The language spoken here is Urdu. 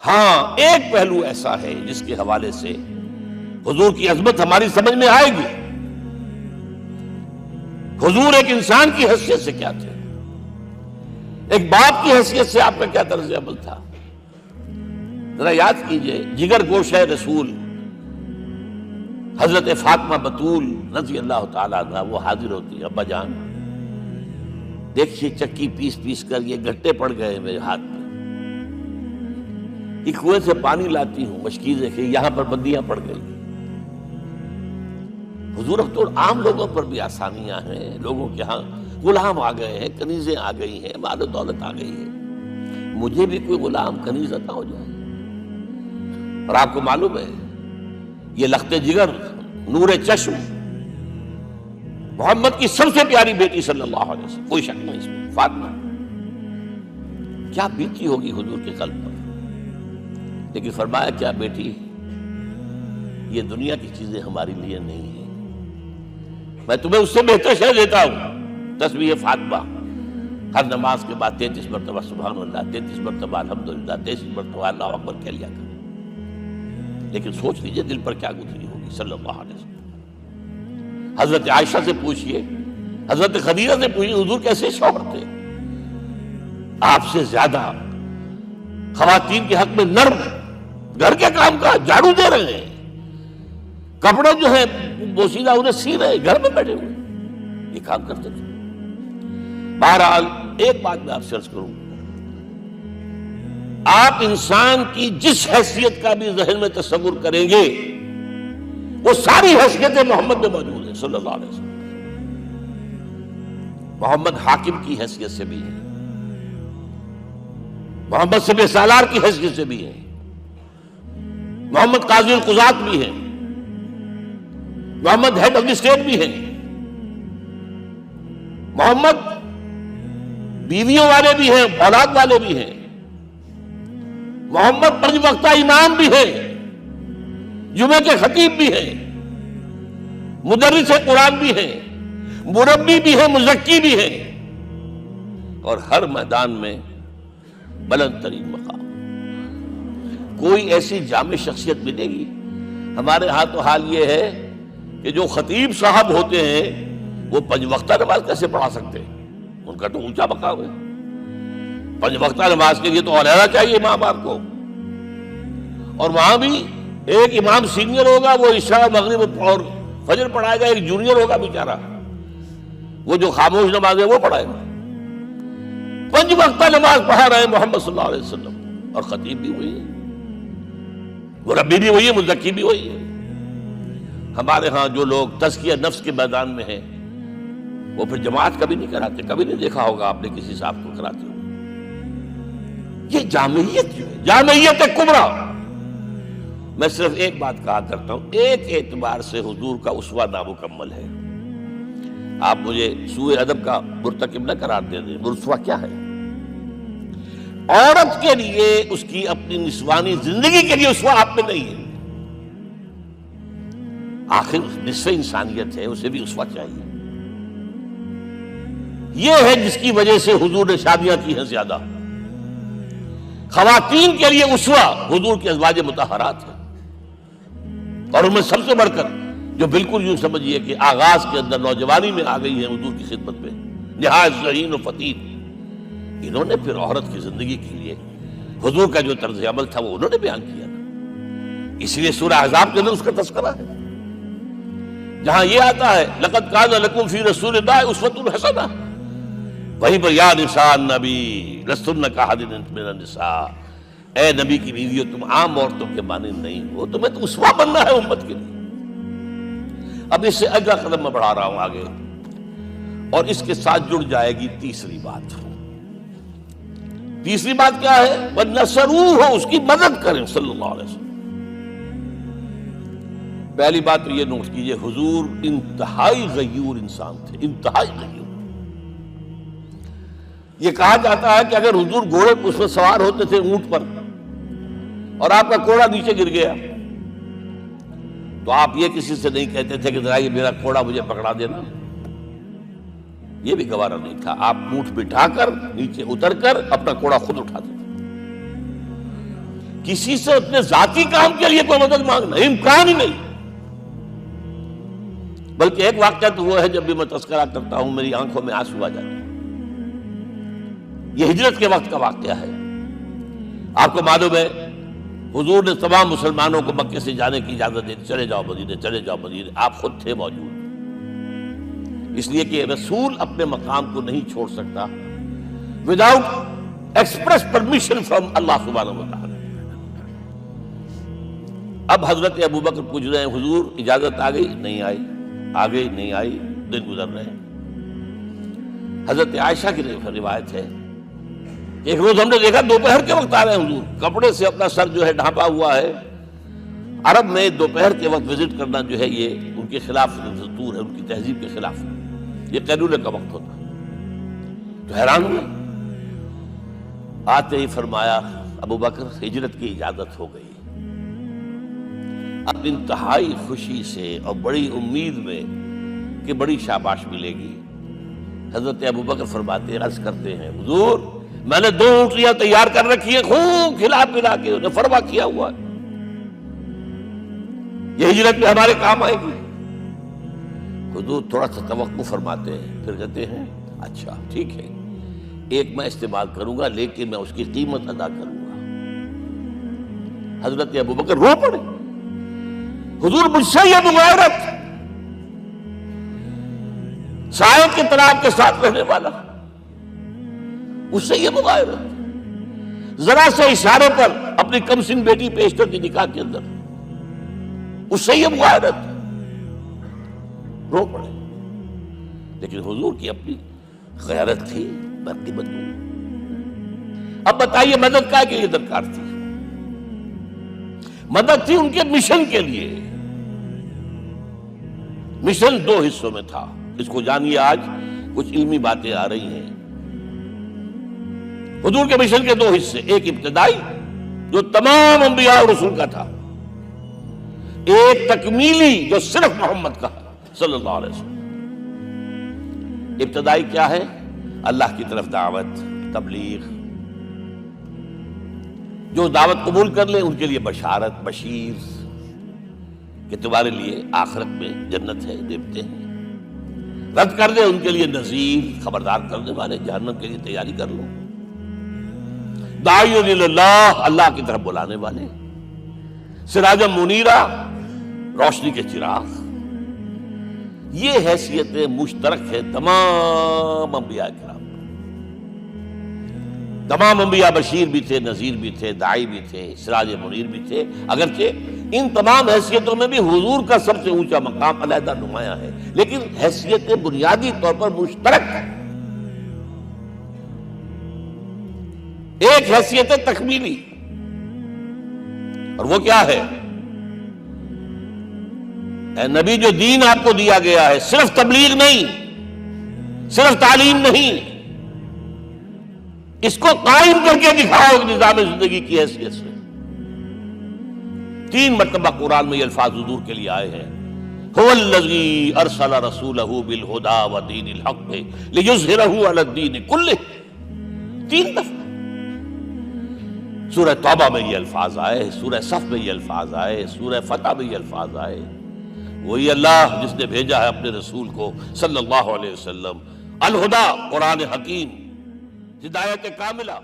ہاں ایک پہلو ایسا ہے جس کے حوالے سے حضور کی عظمت ہماری سمجھ میں آئے گی. حضور ایک انسان کی حیثیت سے کیا تھے، ایک باپ کی حیثیت سے آپ کا کیا طرز عمل تھا. ذرا یاد کیجئے، جگر گوشہ رسول حضرت فاطمہ بطول رضی اللہ تعالیٰ عنہ وہ حاضر ہوتی ہے. ابا جان دیکھیے چکی پیس پیس کر یہ گھٹے پڑ گئے میرے ہاتھ میں، یہ کنویں سے پانی لاتی ہوں، مشکیزیں کہ یہاں پر بندیاں پڑ گئی. حضور اب تو عام لوگوں پر بھی آسانیاں ہیں، لوگوں کے ہاں غلام آ گئے ہیں، کنیزیں آ گئی ہیں، مال و دولت آ گئی ہے. مجھے بھی کوئی غلام کنیز عطا ہو جائے. اور آپ کو معلوم ہے یہ لخت جگر نور چشم محمد کی سب سے پیاری بیٹی صلی اللہ علیہ وسلم، کوئی شک نہیں اس میں، فاطمہ کیا بیتی ہوگی حضور کے قلب پر. لیکن فرمایا کیا بیٹی، یہ دنیا کی چیزیں ہمارے لیے نہیں ہیں، میں تمہیں اس سے بہتر شے دیتا ہوں. تسبیح فاطمہ ہر نماز کے بعد 33 مرتبہ سبحان اللہ، 33 مرتبہ الحمدللہ، 33 مرتبہ اللہ اکبر کہہ لیا کر. لیکن سوچ لیجئے دل پر کیا گزری ہوگی صلی اللہ علیہ وسلم. حضرت عائشہ سے پوچھئے، حضرت خدیجہ سے پوچھئے حضور کیسے شوہر تھے، آپ سے زیادہ خواتین کے حق میں نرم، گھر کے کام کا جھاڑو دے رہے ہیں، کپڑے جو ہیں بوسیدہ انہیں سی رہے ہیں، گھر میں بیٹھے ہوئے یہ کام کرتے تھے. بہرحال ایک بات میں آپ سے عرض کروں، آپ انسان کی جس حیثیت کا بھی ذہن میں تصور کریں گے وہ ساری حیثیتیں محمد میں موجود ہیں صلی اللہ علیہ وسلم. محمد حاکم کی حیثیت سے بھی ہے، محمد سب سالار کی حیثیت سے بھی ہے، محمد قاضی القضات بھی ہیں، محمد ہیڈ آف دی اسٹیٹ بھی ہیں، محمد بیویوں والے بھی ہیں، اولاد والے بھی ہیں، محمد 5 وقتہ امام بھی ہیں، جمعے کے خطیب بھی ہیں، مدرس قرآن بھی ہیں، مربی بھی ہیں، مزکی بھی ہیں، اور ہر میدان میں بلند ترین مقام. کوئی ایسی جامع شخصیت ملے گی؟ ہمارے ہاں تو حال یہ ہے کہ جو خطیب صاحب ہوتے ہیں وہ 5 وقتہ نماز کیسے پڑھا سکتے ہیں؟ ان کا تو اونچا مقام ہے. 5 وقتہ نماز کے لیے تو علیحدہ چاہیے امام آپ کو. اور وہاں بھی ایک امام سینئر ہوگا، وہ عشاء مغرب اور فجر پڑھائے گا، ایک جونیئر ہوگا بیچارہ، وہ جو خاموش نماز ہے وہ پڑھائے گا. 5 وقتہ نماز پڑھا رہے ہیں محمد صلی اللہ علیہ وسلم، اور خطیب بھی وہی ہے، مربی بھی وہی ہے، مزکی بھی وہی ہے. ہمارے ہاں جو لوگ تزکیہ نفس کے میدان میں ہیں وہ پھر جماعت کبھی نہیں کراتے. کبھی نہیں دیکھا ہوگا آپ نے کسی صاحب کو کراتے ہوئے. یہ جامعیت جو ہے، جامعیت کبریٰ. میں صرف ایک بات کہا کرتا ہوں، ایک اعتبار سے حضور کا اسوہ نامکمل ہے. آپ مجھے سوء ادب کا مرتکب نہ قرار دے دیں. اسوہ کیا ہے؟ عورت کے لیے اس کی اپنی نسوانی زندگی کے لیے اسوہ آپ میں نہیں ہے. آخر نصف انسانیت ہے، اسے بھی اسوہ چاہیے. یہ ہے جس کی وجہ سے حضور نے شادیاں کی ہیں زیادہ. خواتین کے لیے اسوہ حضور کے ازواج مطہرات ہیں، اور ان میں سب سے بڑھ کر جو بالکل یوں سمجھیے کہ آغاز کے اندر نوجوانی میں آ گئی ہیں حضور کی خدمت میں، نہایت ذہین و فطین. انہوں نے پھر عورت کی زندگی کے لیے حضور کا جو طرز عمل تھا وہ انہوں نے بیان کیا نا. اس لیے سورہ احزاب کے اندر اس کا تذکرہ ہے، جہاں یہ آتا ہے لقد کان لکم فی رسول اللہ اسوۃ حسنہ، وہیں پر یا نساء النبی لستن کاحد من النساء، اے نبی کی بیویوں تم عام عورتوں کے مانند نہیں ہو، تمہیں تو اسوہ بننا ہے امت کے لیے. اب اس سے اگلا قدم میں بڑھا رہا ہوں آگے، اور اس کے ساتھ جڑ جائے گی تیسری بات. تیسری بات کیا ہے؟ وَنَصَرُوهُ، اس کی مدد کریں صلی اللہ علیہ وسلم. پہلی بات تو یہ نوٹ کیجئے، حضور انتہائی غیور انسان تھے، انتہائی غیور. یہ کہا جاتا ہے کہ اگر حضور گھوڑے اس پر سوار ہوتے تھے اونٹ پر، اور آپ کا کوڑا نیچے گر گیا تو آپ یہ کسی سے نہیں کہتے تھے کہ ذرا یہ میرا کوڑا مجھے پکڑا دینا، یہ بھی گوارا نہیں تھا. آپ اونٹ بٹھا کر نیچے اتر کر اپنا کوڑا خود اٹھاتے تھے. کسی سے اپنے ذاتی کام کے لیے کوئی مدد مانگنا امکان ہی نہیں. بلکہ ایک واقعہ تو وہ ہے جب بھی میں تذکرہ کرتا ہوں میری آنکھوں میں آنسو آ جاتے ہیں. یہ ہجرت کے وقت کا واقعہ ہے. آپ کو معلوم ہے حضور نے تمام مسلمانوں کو مکے سے جانے کی اجازت دی، چلے جاؤ مدینے، چلے جاؤ مدینے. آپ خود تھے موجود، اس لیے کہ رسول اپنے مقام کو نہیں چھوڑ سکتا وداؤٹ ایکسپریس پرمیشن فرام اللہ سبحانہ وتعالی. اب حضرت ابوبکر پوچھ رہے ہیں حضور اجازت آ گئی؟ نہیں آئی. آ گئی نہیں آئی. دن گزر رہے ہیں. حضرت عائشہ کی روایت ہے ایک روز ہم نے دیکھا دوپہر کے وقت آ رہے ہیں حضور، کپڑے سے اپنا سر جو ہے ڈھانپا ہوا ہے. عرب میں دوپہر کے وقت وزٹ کرنا جو ہے یہ ان کے خلاف دستور ہے، ان کی تہذیب کے خلاف ہے. یہ قیلولے کا وقت ہوتا ہے. تو حیران ہوئے. آتے ہی فرمایا ابوبکر ہجرت کی اجازت ہو گئی. اب انتہائی خوشی سے اور بڑی امید میں کہ بڑی شاباش ملے گی حضرت ابوبکر فرماتے ہیں، عرض کرتے ہیں حضور میں نے 2 اونٹیاں تیار کر رکھی ہیں، خوب کھلا پلا کے انہیں فرما کیا ہوا ہے، یہ ہجرت میں ہمارے کام آئے گی. حضور تھوڑا سا توقع فرماتے ہیں، پھر کہتے ہیں اچھا ٹھیک ہے، ایک میں استعمال کروں گا لیکن میں اس کی قیمت ادا کروں گا. حضرت ابوبکر رو پڑے. حضور مجھ سے یہ مغایرت، سائے کے طرح آپ کے ساتھ رہنے والا، اس سے یہ مغایرت، ذرا سے اشارے پر اپنی کم سن بیٹی پیش کر دی نکاح کے اندر، اس سے یہ مغایرت. رو پڑے. لیکن حضور کی اپنی غیرت تھی، میں قیمت دوں. اب بتائیے مدد کا کے لیے درکار تھی؟ مدد تھی ان کے مشن کے لیے. مشن 2 حصوں میں تھا. اس کو جانیے، آج کچھ علمی باتیں آ رہی ہیں. حضور کے مشن کے 2 حصے، ایک ابتدائی جو تمام انبیاء اور رسول کا تھا، ایک تکمیلی جو صرف محمد کا صلی اللہ علیہ وسلم. ابتدائی کیا ہے؟ اللہ کی طرف دعوت، تبلیغ. جو دعوت قبول کر لیں ان کے لیے بشارت، بشیر کہ تمہارے لیے آخرت میں جنت ہے، دیوتے ہیں. رد کر دیں ان کے لیے نذیر، خبردار کرنے والے، جہنم کے لیے تیاری کر لو. داعی اللہ، اللہ کی طرف بلانے والے. سراجا منیرہ، روشنی کے چراغ. یہ حیثیتیں مشترک ہے تمام انبیاء کرام. تمام انبیاء بشیر بھی تھے، نذیر بھی تھے، داعی بھی تھے، سراج منیر بھی تھے. اگرچہ ان تمام حیثیتوں میں بھی حضور کا سب سے اونچا مقام علیحدہ نمایاں ہے، لیکن حیثیتیں بنیادی طور پر مشترک ہیں. ایک حیثیت تکمیلی، اور وہ کیا ہے؟ اے نبی جو دین آپ کو دیا گیا ہے صرف تبلیغ نہیں، صرف تعلیم نہیں، اس کو قائم کر کے دکھاؤ ایک نظام زندگی کی حیثیت سے. 3 مرتبہ قرآن میں یہ الفاظ حضور کے لیے آئے ہیں، هو الذی ارسل رسولہ بالہدی ودین الحق لیظہرہ علی الدین کلہ. 3 دفعہ سورہ توبہ میں یہ الفاظ آئے، سورہ صف میں یہ الفاظ آئے، سورہ فتح میں یہ الفاظ آئے. وہی اللہ جس نے بھیجا ہے اپنے رسول کو صلی اللہ علیہ وسلم، الہدی قرآن حکیم، ہدایت کاملہ.